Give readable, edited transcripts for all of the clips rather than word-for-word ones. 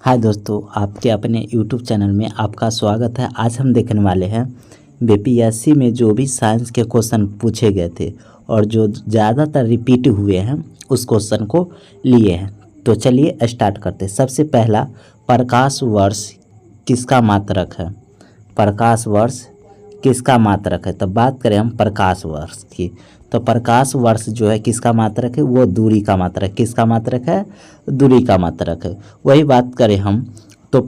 हाय दोस्तों, आपके अपने YouTube चैनल में आपका स्वागत है। आज हम देखने वाले हैं बीपीएससी में जो भी साइंस के क्वेश्चन पूछे गए थे और जो ज़्यादातर रिपीट हुए हैं उस क्वेश्चन को लिए हैं। तो चलिए स्टार्ट करते हैं। सबसे पहला, प्रकाश वर्ष किसका मात्रक है? प्रकाश वर्ष किसका मात्रक है? तो बात करें हम प्रकाश वर्ष की, तो प्रकाश वर्ष जो है किसका मात्रक है? वो दूरी का मात्रक। किसका मात्रक है? दूरी का मात्रक है। वही बात करें हम तो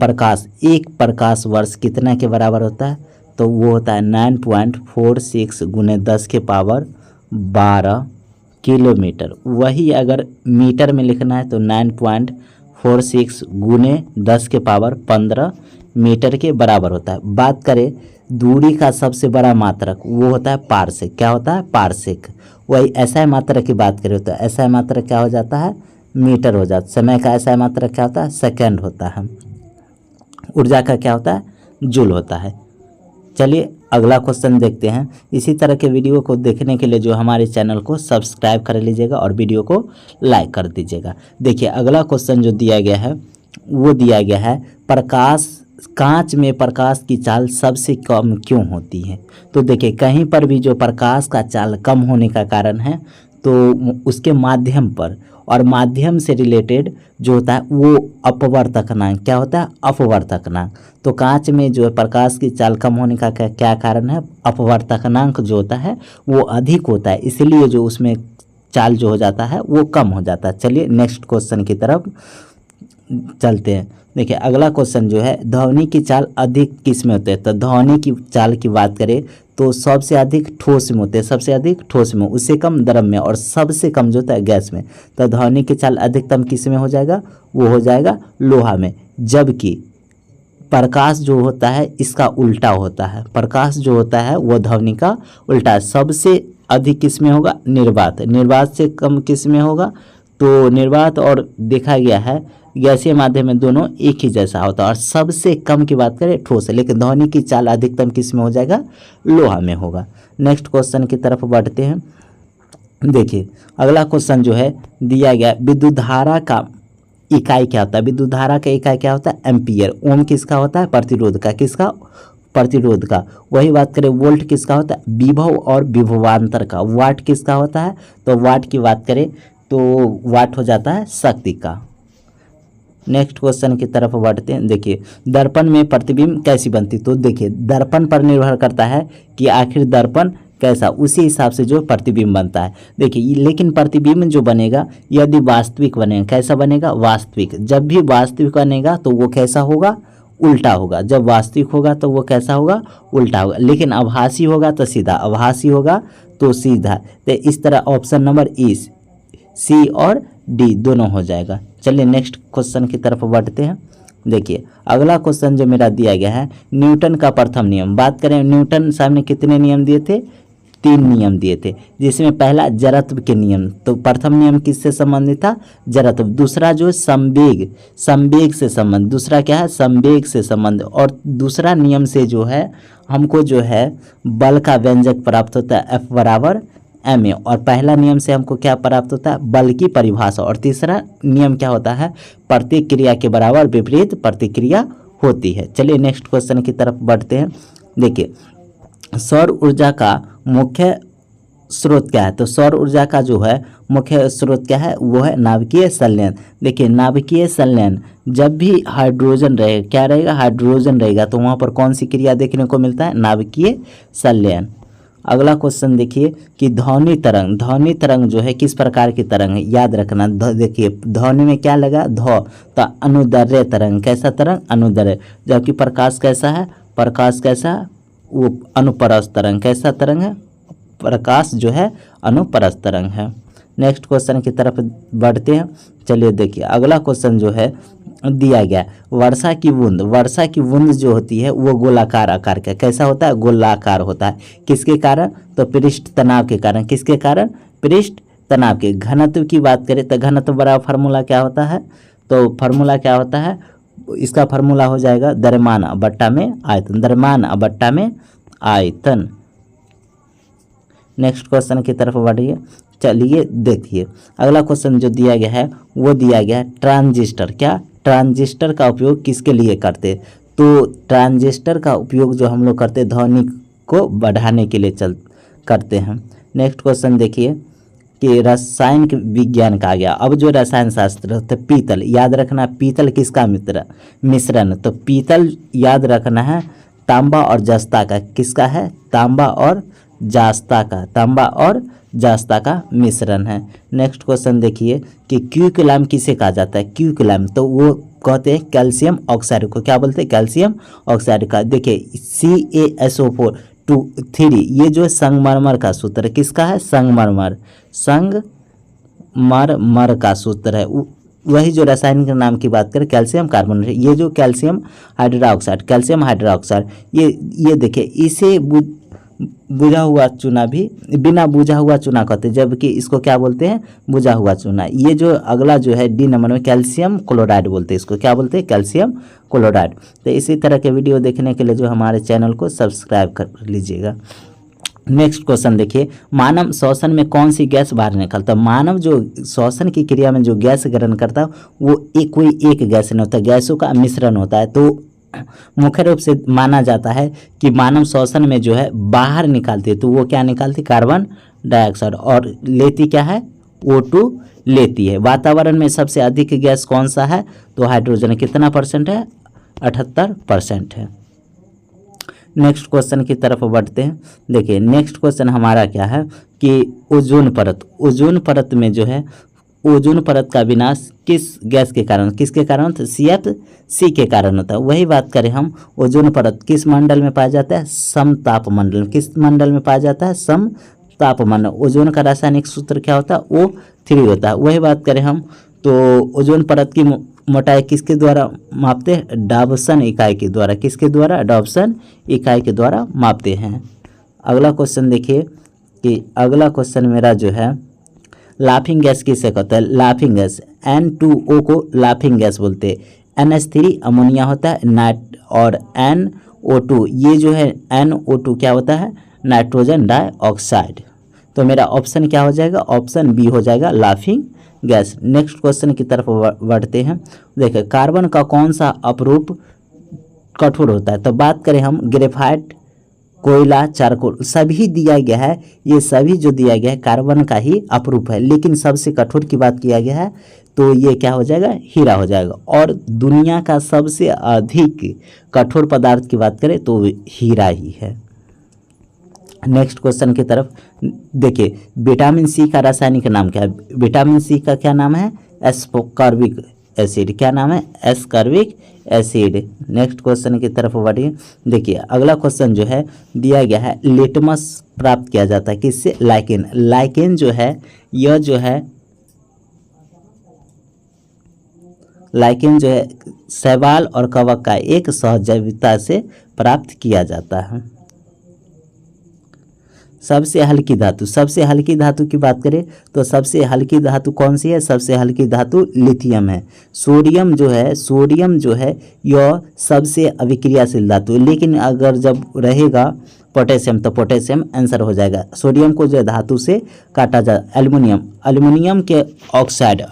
एक प्रकाश वर्ष कितना के बराबर होता है? तो वो होता है 9.46 गुने 10 के पावर 12 किलोमीटर। वही अगर मीटर में लिखना है तो 9.46 गुने 10 के पावर 15 मीटर के बराबर होता है। बात करें दूरी का सबसे बड़ा मात्रक, वो होता है पारसेक। क्या होता है? पारसेक। वही एसआई मात्रक की बात करें तो एसआई मात्रक क्या हो जाता है? मीटर हो जाता है। समय का एसआई मात्रक क्या होता है? सेकंड होता है। ऊर्जा का क्या होता है? जूल होता है। चलिए अगला क्वेश्चन देखते हैं। इसी तरह के वीडियो को देखने के लिए जो हमारे चैनल को सब्सक्राइब कर लीजिएगा और वीडियो को लाइक कर दीजिएगा। देखिए अगला क्वेश्चन जो दिया गया है वो दिया गया है, कांच में प्रकाश की चाल सबसे कम क्यों होती है? तो देखिए कहीं पर भी जो प्रकाश का चाल कम होने का कारण है तो उसके माध्यम पर, और माध्यम से रिलेटेड जो होता है वो अपवर्तकनांक। क्या होता है? अपवर्तकनांक। तो कांच में जो है प्रकाश की चाल कम होने का क्या कारण है? अपवर्तकनांक जो होता है वो अधिक होता है, इसलिए जो उसमें चाल जो हो जाता है वो कम हो जाता है। चलिए नेक्स्ट क्वेश्चन की तरफ चलते हैं। देखिए अगला क्वेश्चन जो है, ध्वनि की चाल अधिक किस में होते हैं? तो ध्वनि की चाल की बात करें तो सबसे अधिक ठोस में होते हैं, सबसे अधिक ठोस में, उससे कम द्रव में, और सबसे कम जो होता है गैस में। तो ध्वनि की चाल अधिकतम किस में हो जाएगा? वो हो जाएगा लोहा में। जबकि प्रकाश जो होता है इसका उल्टा होता है। प्रकाश जो होता है वो ध्वनि का उल्टा है। सबसे अधिक किस में होगा? निर्वात। निर्वात से कम किस में होगा? तो निर्वात और देखा गया है गैसीय माध्यम में दोनों एक ही जैसा होता है। और सबसे कम की बात करें ठोस है, लेकिन ध्वनि की चाल अधिकतम किस में हो जाएगा? लोहा में होगा। नेक्स्ट क्वेश्चन की तरफ बढ़ते हैं। देखिए अगला क्वेश्चन जो है दिया गया, विद्युत धारा का इकाई क्या होता है? विद्युत धारा का इकाई क्या होता है? एम्पियर। ओम किसका होता है? प्रतिरोध का। किसका? प्रतिरोध का। वही बात करें वोल्ट किसका होता है? विभव और विभवांतर का। वाट किसका होता है? तो वाट की बात करें तो वाट हो जाता है शक्ति का। नेक्स्ट क्वेश्चन की तरफ बढ़ते हैं। देखिए दर्पण में प्रतिबिंब कैसी बनती? तो देखिए दर्पण पर निर्भर करता है कि आखिर दर्पण कैसा, उसी हिसाब से जो प्रतिबिंब बनता है। देखिए लेकिन प्रतिबिंब जो बनेगा यदि वास्तविक बनेगा, कैसा बनेगा? वास्तविक। जब भी वास्तविक बनेगा तो वो कैसा होगा? उल्टा होगा। जब वास्तविक होगा तो वो कैसा होगा? उल्टा होगा। लेकिन आभासी होगा तो सीधा, आभासी होगा तो सीधा। तो इस तरह ऑप्शन नंबर ई, सी और डी दोनों हो जाएगा। चलिए नेक्स्ट क्वेश्चन की तरफ बढ़ते हैं। देखिए अगला क्वेश्चन जो मेरा दिया गया है, न्यूटन का प्रथम नियम। बात करें न्यूटन साहब ने कितने नियम दिए थे? 3 नियम दिए थे, जिसमें पहला जड़त्व के नियम। तो प्रथम नियम किससे संबंधित था? जड़त्व। दूसरा जो संवेग, संवेग से संबंध। दूसरा क्या है? संवेग से संबंध। और दूसरा नियम से जो है हमको जो है बल का व्यंजक प्राप्त होता है, F बराबर ma। और पहला नियम से हमको क्या प्राप्त होता है? बल की परिभाषा। और तीसरा नियम क्या होता है? प्रतिक्रिया के बराबर विपरीत प्रतिक्रिया होती है। चलिए नेक्स्ट क्वेश्चन की तरफ बढ़ते हैं। देखिए सौर ऊर्जा का मुख्य स्रोत क्या है? तो सौर ऊर्जा का जो है मुख्य स्रोत क्या है? वो है नाभिकीय संलयन। देखिए नाभिकीय संलयन, जब भी हाइड्रोजन रहेगा, क्या रहेगा? हाइड्रोजन रहेगा, तो वहाँ पर कौन सी क्रिया देखने को मिलता है? नाभिकीय संलयन। अगला क्वेश्चन देखिए कि ध्वनि तरंग, ध्वनि तरंग जो है किस प्रकार की तरंग है? याद रखना। देखिए ध्वनि में क्या लगा? ध्व, तो अनुदैर्ध्य तरंग। कैसा तरंग? अनुदैर्ध्य। जबकि प्रकाश कैसा है? प्रकाश कैसा? वो अनुप्रस्थ तरंग। कैसा तरंग है? प्रकाश जो है अनुप्रस्थ तरंग है। नेक्स्ट क्वेश्चन की तरफ बढ़ते हैं। चलिए देखिए अगला क्वेश्चन जो है दिया गया, वर्षा की बूंद। वर्षा की बूंद जो होती है वो गोलाकार आकार का। कैसा होता है? गोलाकार होता है। किसके कारण? तो पृष्ठ तनाव के कारण। किसके कारण? पृष्ठ तनाव के। घनत्व की बात करें तो घनत्व बड़ा फार्मूला क्या होता है? तो फार्मूला क्या होता है? इसका फार्मूला हो जाएगा द्रव्यमान बट्टा में आयतन। द्रव्यमान बट्टा में आयतन। नेक्स्ट क्वेश्चन की तरफ बढ़िए। चलिए देखिए अगला क्वेश्चन जो दिया गया है वो दिया गया है ट्रांजिस्टर। क्या? ट्रांजिस्टर का उपयोग किसके लिए करते? तो ट्रांजिस्टर का उपयोग जो हम लोग करते ध्वनि को बढ़ाने के लिए करते हैं। नेक्स्ट क्वेश्चन देखिए कि रसायन विज्ञान का आ गया। अब जो रसायन शास्त्र होता है पीतल, याद रखना पीतल किसका मिश्रण, तो पीतल याद रखना है तांबा और जस्ता का, किसका है? तांबा और जास्ता का मिश्रण है। नेक्स्ट क्वेश्चन देखिए कि क्विकलैम किसे कहा जाता है? क्विकलैम तो वो कहते हैं कैल्शियम ऑक्साइड को, क्या बोलते हैं? कैल्शियम ऑक्साइड का। देखिए CaSO4 3 ये जो संगमरमर का सूत्र किसका है? संगमरमर का सूत्र है। वही जो रासायनिक नाम की बात करें कैल्शियम कार्बोनेट, ये जो कैल्शियम हाइड्रोक्साइड ये देखिए इसे बुझा हुआ चूना भी बिना बुझा हुआ चूना कहते हैं, जबकि इसको क्या बोलते हैं? बुझा हुआ चूना। ये जो अगला जो है डी नंबर में कैल्शियम क्लोराइड बोलते हैं, इसको क्या बोलते हैं? Calcium chloride. तो इसी तरह के वीडियो देखने के लिए जो हमारे चैनल को सब्सक्राइब कर लीजिएगा। नेक्स्ट क्वेश्चन देखिए, मानव श्वसन में कौन सी गैस बाहर निकलता है? मानव जो श्वसन की क्रिया में जो गैस ग्रहण करता है वो कोई एक गैस नहीं होता, गैसों का मिश्रण होता है। तो मुख्य रूप से माना जाता है कि मानव श्वसन में जो है बाहर निकालती है, तो वो क्या निकालती? कार्बन डाइऑक्साइड, और लेती क्या है? O2 लेती है। वातावरण में सबसे अधिक गैस कौन सा है? तो हाइड्रोजन। कितना परसेंट है? 78% है। नेक्स्ट क्वेश्चन की तरफ बढ़ते हैं। देखिए नेक्स्ट क्वेश्चन हमारा क्या है कि ओजोन परत में जो है ओजोन परत का विनाश किस गैस के कारण, किसके कारण? तो CFC के कारण होता है। वही बात करें हम, ओजोन परत किस मंडल में पाया जाता है? समताप मंडल। किस मंडल में पाया जाता है? समताप मंडल। ओजोन का रासायनिक सूत्र क्या होता है? O3 होता है। वही बात करें हम तो ओजोन परत की मोटाई किसके द्वारा मापते हैं? डॉब्सन इकाई के द्वारा। किसके द्वारा? डॉब्सन इकाई के द्वारा मापते हैं। अगला क्वेश्चन देखिए कि अगला क्वेश्चन मेरा जो है लाफिंग गैस किसे कहते हैं? लाफिंग गैस N2O को लाफिंग गैस बोलते हैं। NH3 अमोनिया होता है और NO2 ये जो है NO2 क्या होता है? Nitrogen dioxide. तो मेरा ऑप्शन क्या हो जाएगा? ऑप्शन बी हो जाएगा लाफिंग गैस। नेक्स्ट क्वेश्चन की तरफ बढ़ते हैं। देखिए कार्बन का कौन सा अपरूप कठोर होता है? तो बात करें हम ग्रेफाइट, कोयला, चारकोल सभी दिया गया है। ये सभी जो दिया गया है कार्बन का ही अपरूप है, लेकिन सबसे कठोर की बात किया गया है तो ये क्या हो जाएगा? हीरा हो जाएगा। और दुनिया का सबसे अधिक कठोर पदार्थ की बात करें तो हीरा ही है। नेक्स्ट क्वेश्चन की तरफ देखिए, विटामिन सी का रासायनिक नाम क्या है? विटामिन सी का क्या नाम है? Ascorbic acid. क्या नाम है? Ascorbic acid. नेक्स्ट क्वेश्चन की तरफ बढ़िए। देखिए अगला क्वेश्चन जो है दिया गया है, लिटमस प्राप्त किया जाता है किससे? लाइकेन। लाइकेन जो है यह जो है लाइकेन जो है शैवाल और कवक का एक सहजैविकता से प्राप्त किया जाता है। सबसे हल्की धातु की बात करें तो सबसे हल्की धातु कौन सी है? सबसे हल्की धातु लिथियम है। सोडियम जो है यह सबसे अभिक्रियाशील धातु है, लेकिन अगर जब रहेगा पोटेशियम तो पोटेशियम आंसर हो जाएगा। सोडियम को जो धातु से काटा जा। एल्युमिनियम के ऑक्साइड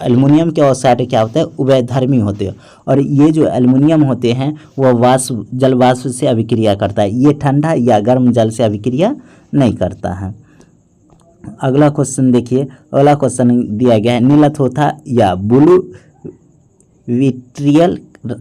क्या होता है? उभयधर्मी होते हैं, और ये जो एल्युमिनियम होते हैं वह जल वाष्प से अभिक्रिया करता है। ये ठंडा या गर्म जल से अभिक्रिया नहीं करता है। अगला क्वेश्चन देखिए, अगला क्वेश्चन दिया गया है, नीलथोथा या ब्लू विट्रियल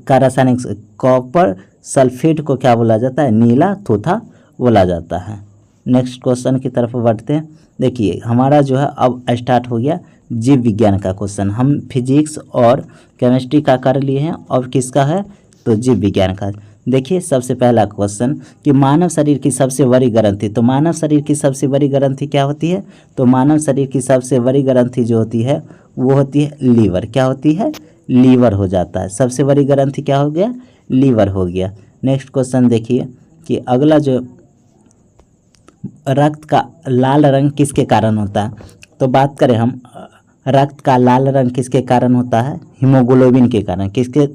का रासायनिक कॉपर सल्फेट को क्या बोला जाता है? नीला थोथा बोला जाता है। नेक्स्ट क्वेश्चन की तरफ बढ़ते हैं। देखिए हमारा जो है अब स्टार्ट हो गया जीव विज्ञान का क्वेश्चन। हम फिजिक्स और केमिस्ट्री का कर लिए हैं, और किसका है? तो जीव विज्ञान का। देखिए सबसे पहला क्वेश्चन कि मानव शरीर की सबसे बड़ी ग्रंथि। तो मानव शरीर की सबसे बड़ी ग्रंथि क्या होती है? तो मानव शरीर की सबसे बड़ी ग्रंथि जो होती है वो होती है लीवर। क्या होती है? लीवर हो जाता है। सबसे बड़ी ग्रंथि क्या हो गया? लीवर हो गया। नेक्स्ट क्वेश्चन देखिए कि अगला जो रक्त का लाल रंग किसके कारण होता है? तो बात करें हम रक्त का लाल रंग किसके कारण होता है? हीमोग्लोबिन के कारण। किसके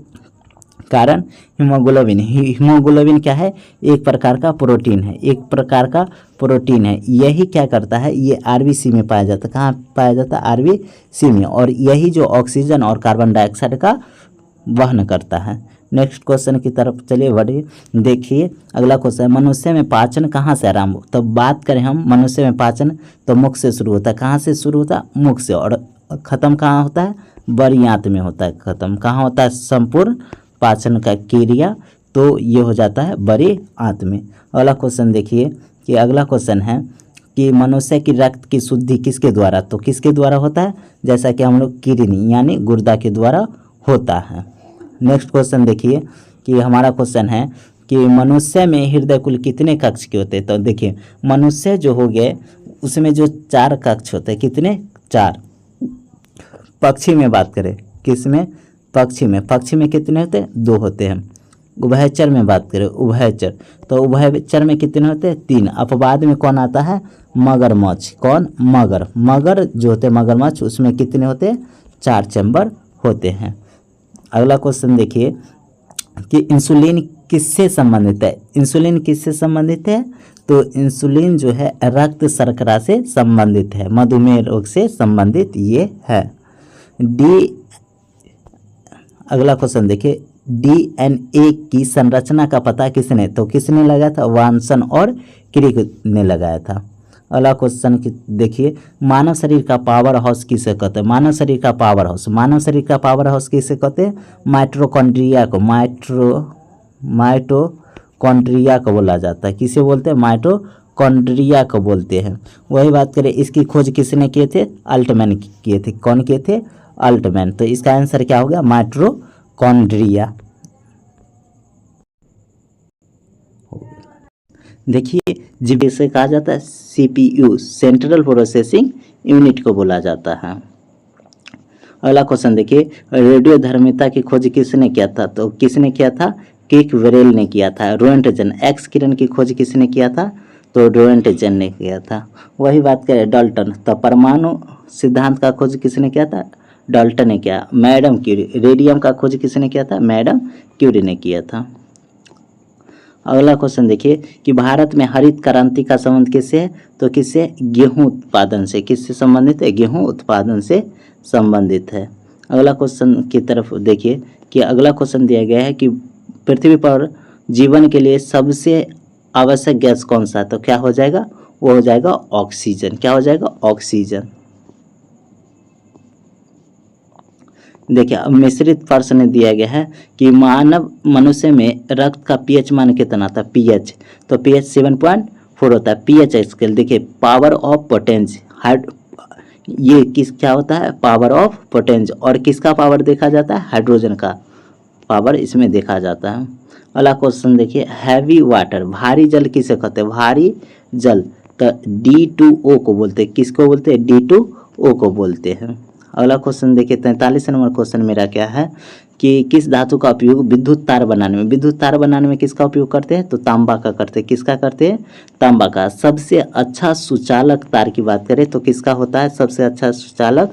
कारण? हीमोग्लोबिन क्या है? एक प्रकार का प्रोटीन है। यही क्या करता है? ये आरबीसी में पाया जाता है। कहाँ पाया जाता है? आरबीसी में। और यही जो ऑक्सीजन और कार्बन डाइऑक्साइड का वहन करता है। नेक्स्ट क्वेश्चन की तरफ चलिए बढ़िए। देखिए अगला क्वेश्चन, मनुष्य में पाचन कहाँ से आरंभ हो। तो बात करें हम मनुष्य में पाचन तो मुख से शुरू होता है। कहाँ से शुरू होता है? मुख से। और ख़त्म कहाँ होता है? बड़ी आंत में होता है। ख़त्म कहाँ होता है संपूर्ण पाचन का क्रिया? तो ये हो जाता है बड़ी आंत में। अगला क्वेश्चन देखिए कि अगला क्वेश्चन है कि मनुष्य की रक्त की शुद्धि किसके द्वारा? तो किसके द्वारा होता है? जैसा कि हम लोग किडनी यानी गुर्दा के द्वारा होता है। नेक्स्ट क्वेश्चन देखिए कि हमारा क्वेश्चन है कि मनुष्य में हृदय कुल कितने कक्ष के होते हैं? तो देखिए मनुष्य जो हो गए उसमें जो 4 कक्ष होते हैं। कितने? 4। पक्षी में बात करें, किस में? पक्षी में। पक्षी में कितने होते हैं? 2 होते हैं। उभयचर में बात करें, उभयचर तो उभयचर में कितने होते हैं? 3। अपवाद में कौन आता है? मगरमच्छ। कौन? मगर। मगर जो होते हैं मगरमच्छ उसमें कितने होते हैं? 4 चैम्बर होते हैं। अगला क्वेश्चन देखिए कि इंसुलिन किससे संबंधित है? इंसुलिन किससे संबंधित है? तो इंसुलिन जो है रक्त शर्करा से संबंधित है, मधुमेह रोग से संबंधित ये है। अगला क्वेश्चन देखिए, डीएनए की संरचना का पता किसने? तो किसने लगाया था? वाटसन और क्रिक ने लगाया था। अगला क्वेश्चन देखिए, मानव शरीर का पावर हाउस किसे कहते हैं? मानव शरीर का पावर हाउस, मानव शरीर का पावर हाउस किसे कहते हैं? माइटोकॉन्ड्रिया को, माइटोकॉन्ड्रिया को बोला जाता है। किसे बोलते हैं? माइटोकॉन्ड्रिया को बोलते हैं। वही बात करें, इसकी खोज किसने किए थे? अल्टमैन किए थे। कौन किए थे? अल्टमैन। तो इसका आंसर क्या हो गया? माइटोकॉन्ड्रिया। देखिए जीव से कहा जाता है सीपीयू, सेंट्रल प्रोसेसिंग यूनिट को बोला जाता है। अगला क्वेश्चन देखिए, रेडियोधर्मिता की खोज किसने किया था? तो किसने किया था? किक वेरेल ने किया था। रोएंटजन, एक्स किरण की खोज किसने किया था? तो रोएंटजन ने किया था। वही बात करें डाल्टन, तो परमाणु सिद्धांत का खोज किसने किया था? डाल्टन ने किया। मैडम क्यूरी, रेडियम का खोज किसने किया था? मैडम क्यूरी ने किया था। अगला क्वेश्चन देखिए कि भारत में हरित क्रांति का संबंध किससे है? तो किससे? गेहूं उत्पादन से। किससे संबंधित है? गेहूं उत्पादन से संबंधित है। अगला क्वेश्चन की तरफ देखिए कि अगला क्वेश्चन दिया गया है कि पृथ्वी पर जीवन के लिए सबसे आवश्यक गैस कौन सा है? तो क्या हो जाएगा? वो हो जाएगा ऑक्सीजन। क्या हो जाएगा? ऑक्सीजन। देखिए अब मिश्रित प्रश्न दिया गया है कि मनुष्य में रक्त का पीएच मान कितना था? पीएच तो पीएच 7.4 होता है। पीएच स्केल देखिए, पावर ऑफ पोटेंस, ये क्या होता है? Power of potence. और किसका पावर देखा जाता है? हाइड्रोजन का पावर इसमें देखा जाता है। अगला क्वेश्चन देखिए, हैवी वाटर, भारी जल किसे कहते हैं? भारी जल तो D2O को बोलते हैं। किसको बोलते हैं? D2O को बोलते हैं। अगला क्वेश्चन देखिए 43 नंबर क्वेश्चन मेरा क्या है कि किस धातु का उपयोग विद्युत तार बनाने में? विद्युत तार बनाने में किसका उपयोग करते हैं? तो तांबा का करते हैं। किसका करते हैं? तांबा का। सबसे अच्छा सुचालक तार की बात करें तो किसका होता है सबसे अच्छा सुचालक?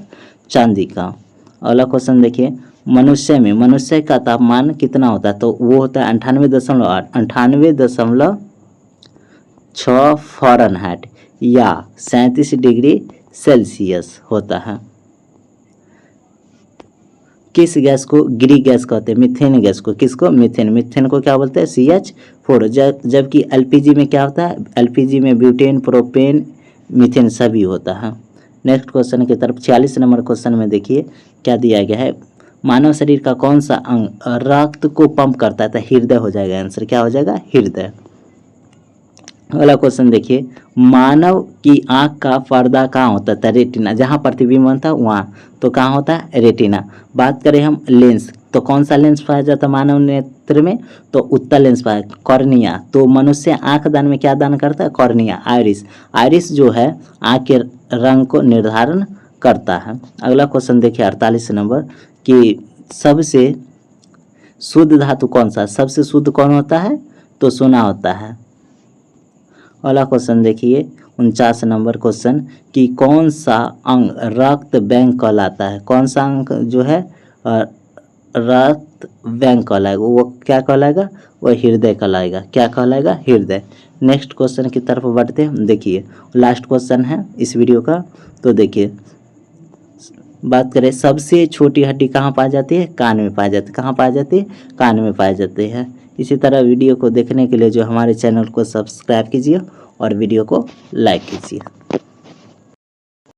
चांदी का। अगला क्वेश्चन देखिए, मनुष्य का तापमान कितना होता है? तो वो होता है 98.8, 98.6 फ़ारेनहाइट या 37 डिग्री सेल्सियस होता है। किस गैस को गिरी गैस कहते हैं? मीथेन गैस को। किसको? मीथेन। मीथेन को क्या बोलते हैं? CH4। जबकि LPG में क्या होता है? LPG में ब्यूटेन, प्रोपेन, मीथेन सभी होता है। नेक्स्ट क्वेश्चन की तरफ 46 नंबर क्वेश्चन में देखिए क्या दिया गया है, मानव शरीर का कौन सा अंग रक्त को पंप करता है? तो हृदय हो जाएगा आंसर। क्या हो जाएगा? हृदय। अगला क्वेश्चन देखिए, मानव की आंख का पर्दा कहाँ होता है? रेटिना। जहाँ प्रतिबिंब बनता है वहाँ, तो कहाँ होता है? रेटिना। बात करें हम लेंस, तो कौन सा लेंस पाया जाता है मानव नेत्र में? तो उत्तल लेंस पाया। कॉर्निया, तो मनुष्य आंख दान में क्या दान करता है? कॉर्निया। आइरिस, आइरिस जो है आंख के रंग को निर्धारण करता है। अगला क्वेश्चन देखिए 48 नंबर कि सबसे शुद्ध धातु कौन सा? सबसे शुद्ध कौन होता है? तो सोना होता है। अगला क्वेश्चन देखिए 49 नंबर क्वेश्चन कि कौन सा अंग रक्त बैंक कहलाता है? कौन सा अंग जो है रक्त बैंक कहलाएगा? वो क्या कहलाएगा? वो हृदय कहलाएगा। क्या कहलाएगा? हृदय। नेक्स्ट क्वेश्चन की तरफ बढ़ते हैं। देखिए लास्ट क्वेश्चन है इस वीडियो का, तो देखिए बात करें सबसे छोटी हड्डी कहाँ पाई जाती है, कान में पाई जाती है। कहाँ पाई जाती है, कान में पाई जाती है। इसी तरह वीडियो को देखने के लिए जो हमारे चैनल को सब्सक्राइब कीजिए और वीडियो को लाइक कीजिए।